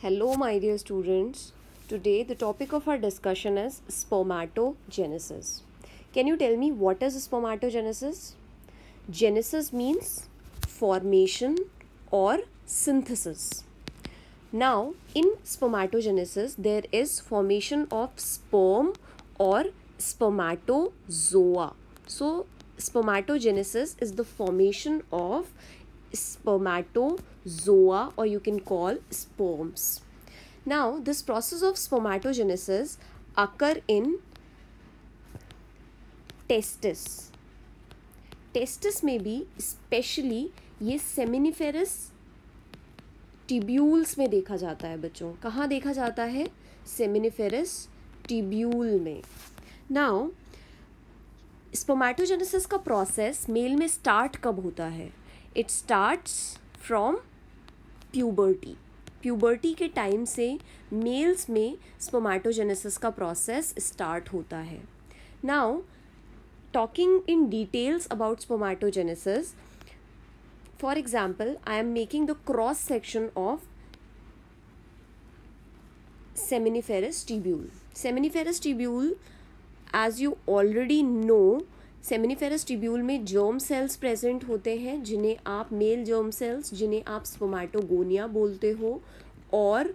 Hello, my dear students. Today, the topic of our discussion is spermatogenesis. Can you tell me what is spermatogenesis? Genesis means formation or synthesis. Now, in spermatogenesis, there is formation of sperm or spermatozoa. So, spermatogenesis is the formation of spermatozoa, or you can call sperms. Now, this process of spermatogenesis occur in testis. Testis में भी specially ये seminiferous tubules में देखा जाता है बच्चों. कहाँ देखा जाता है? सेमिनिफेरस टिब्यूल में. नाउ स्पर्मेटोजेनेसिस का प्रोसेस मेल में स्टार्ट कब होता है? It starts from puberty. Puberty के टाइम से मेल्स में स्पर्मेटोजेनेसिस का प्रोसेस स्टार्ट होता है. Now talking in details about spermatogenesis, for example, I am making the cross section of seminiferous tubule. Seminiferous tubule, as you already know, seminiferous tubule में germ cells present होते हैं जिन्हें आप male germ cells, जिन्हें आप spermatogonia बोलते हो, और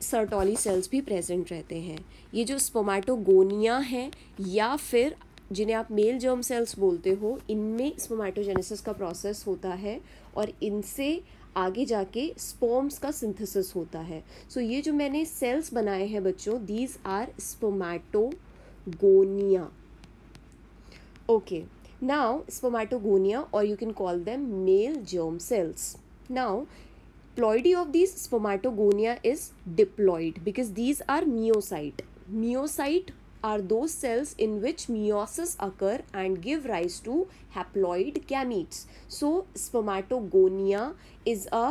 सर्टोली सेल्स भी प्रेजेंट रहते हैं. ये जो स्पर्मेटोगोनिया हैं या फिर जिन्हें आप मेल जर्म सेल्स बोलते हो, इनमें स्पर्मेटोजेनेसिस का प्रोसेस होता है और इनसे आगे जाके स्पर्म्स का सिंथेसिस होता है. सो ये जो मैंने सेल्स बनाए हैं बच्चों, these are spermatogonia. Okay, now spermatogonia, और you can call them male germ cells. Now ploidy of these spermatogonia is diploid because these are meiocyte. Meiocyte are those cells in which meiosis occur and give rise to haploid gametes. So spermatogonia is a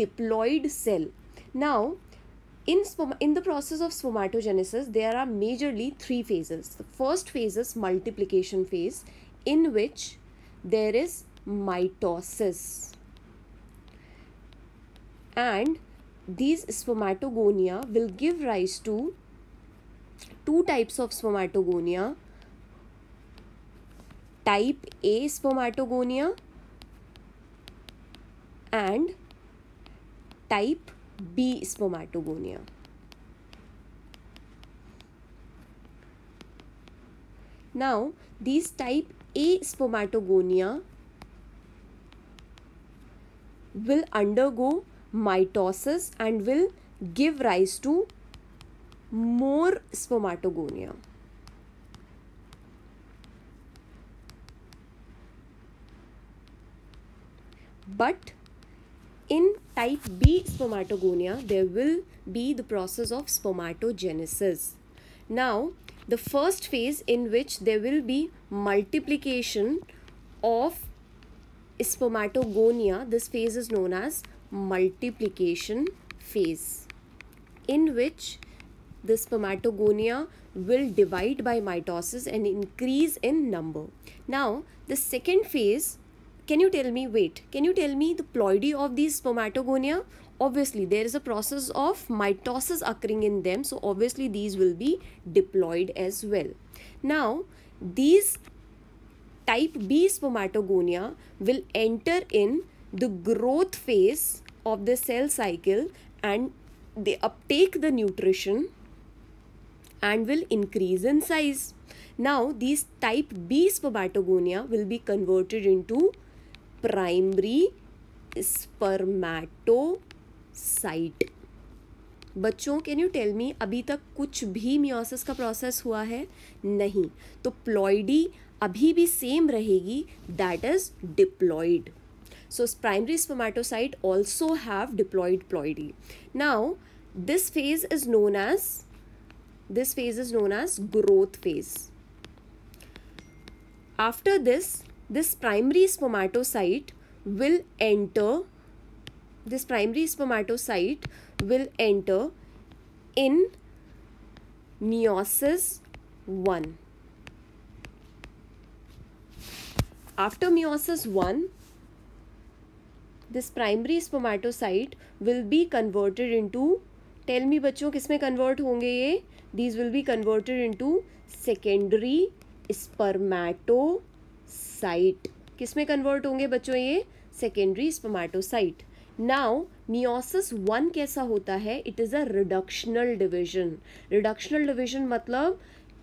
diploid cell. Now in the process of spermatogenesis there are majorly three phases. The first phase is multiplication phase, in which there is mitosis, and these spermatogonia will give rise to two types of spermatogonia: type A spermatogonia and type B spermatogonia. Now these type A spermatogonia will undergo mitosis and will give rise to more spermatogonia. But in type B spermatogonia there will be the process of spermatogenesis. Now the first phase, in which there will be multiplication of spermatogonia, this phase is known as multiplication phase, in which the spermatogonia will divide by mitosis and increase in number. Now the second phase, can you tell me the ploidy of these spermatogonia? Obviously there is a process of mitosis occurring in them, so obviously these will be diploid as well. Now these type B spermatogonia will enter in the growth phase of the cell cycle, and they uptake the nutrition and will increase in size. Now these type B spermatogonia will be converted into primary spermatocyte. बच्चों, can you tell मी, अभी तक कुछ भी meiosis का process हुआ है? नहीं. तो प्लॉइडी अभी भी सेम रहेगी, that is diploid. So primary spermatocyte also have diploid ploidy. Now this phase is known as growth phase. After this primary spermatocyte will enter in meiosis 1. After meiosis 1, this primary spermatocyte will be converted into tell me बच्चों, किस में convert होंगे ये? These will be converted into secondary spermatocyte. किस में convert होंगे बच्चों ये? Secondary spermatocyte. नाउ मियोसिस 1 कैसा होता है? It is a reductional division. Reductional division मतलब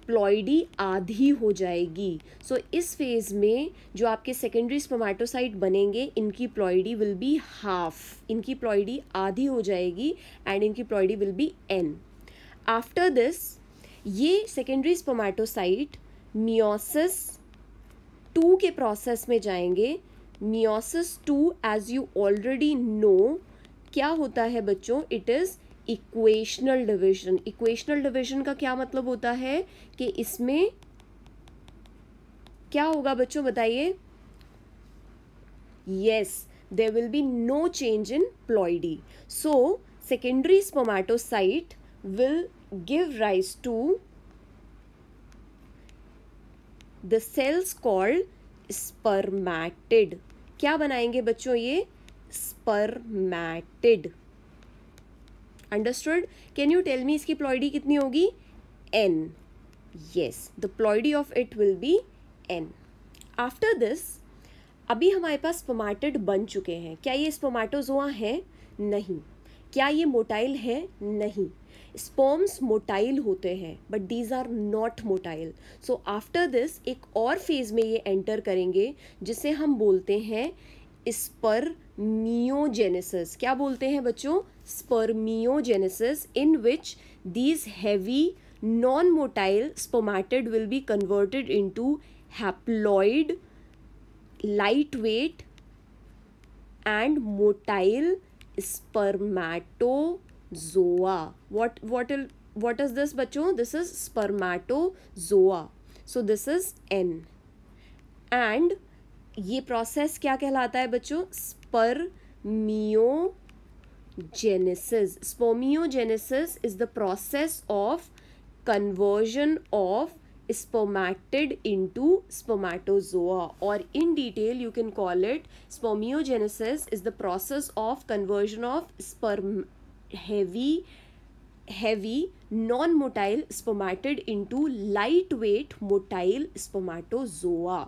प्लॉइडी आधी हो जाएगी। सो इस फेज में जो आपके सेकेंडरी स्पर्मेटोसाइट बनेंगे, इनकी प्लॉइडी विल बी हाफ, इनकी प्लॉइडी आधी हो जाएगी एंड इनकी ploidy will be N. After this ये सेकेंडरी स्पर्मेटोसाइट मियोसिस 2 के प्रोसेस में जाएंगे। Meiosis 2 as you already know क्या होता है बच्चों? It is equational division. Equational division का क्या मतलब होता है कि इसमें क्या होगा बच्चों, बताइए? Yes, there will be no change in ploidy. So secondary spermatocyte will give rise to the cells called spermatid. क्या बनाएंगे बच्चों ये? Spermatid. Understood? Can you tell me इसकी प्लॉइडी कितनी होगी? n. yes, the ploidy of it will be n. After this अभी हमारे पास spermatid बन चुके हैं। क्या ये स्पर्मेटोजोआ है? नहीं। क्या ये मोटाइल है? नहीं। स्पर्म्स मोटाइल होते हैं but these are not motile. So after this एक और फेज में ये एंटर करेंगे जिसे हम बोलते हैं स्पर्मियोजेनेसिस। क्या बोलते हैं बच्चों? Spermiogenesis, in which these heavy non-motile spermatid will be converted into haploid, lightweight and motile spermatozoa. What is this बच्चों? This is spermatozoa. So this is N. And ये प्रोसेस क्या कहलाता है बच्चों? Spermiogenesis. Spermiogenesis is the process of conversion of spermatid into spermatozoa, or in detail you can call it spermiogenesis is the process of conversion of heavy non-motile spermatid into lightweight motile spermatozoa.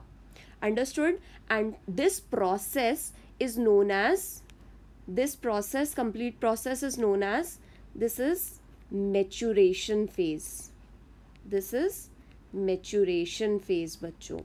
Understood? And this process is known as, complete process is known as, this is maturation phase. This is maturation phase बच्चों.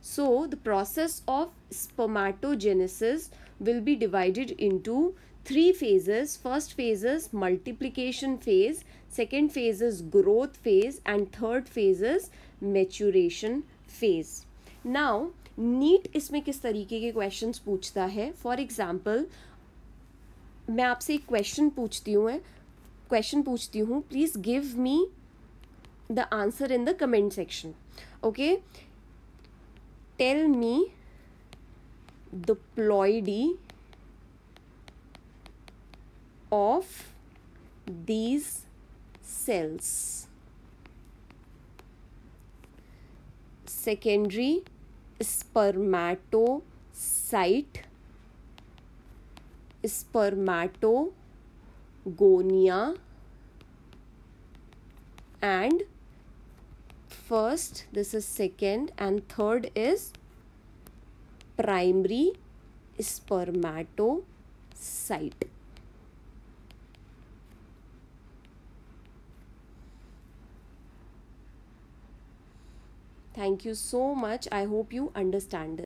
So the process of spermatogenesis will be divided into 3 phases. First phase is multiplication phase, second phase is growth phase, and third phase is maturation phase. Now NEET इसमें किस तरीके के questions पूछता है? For example मैं आपसे एक question पूछती हूँ, please give me the answer in the comment section. Okay, tell me the ploidy of these cells. Secondary spermatocyte, spermatogonia, and first, this is second, and third is primary spermatocyte. Thank you so much. I hope you understand this.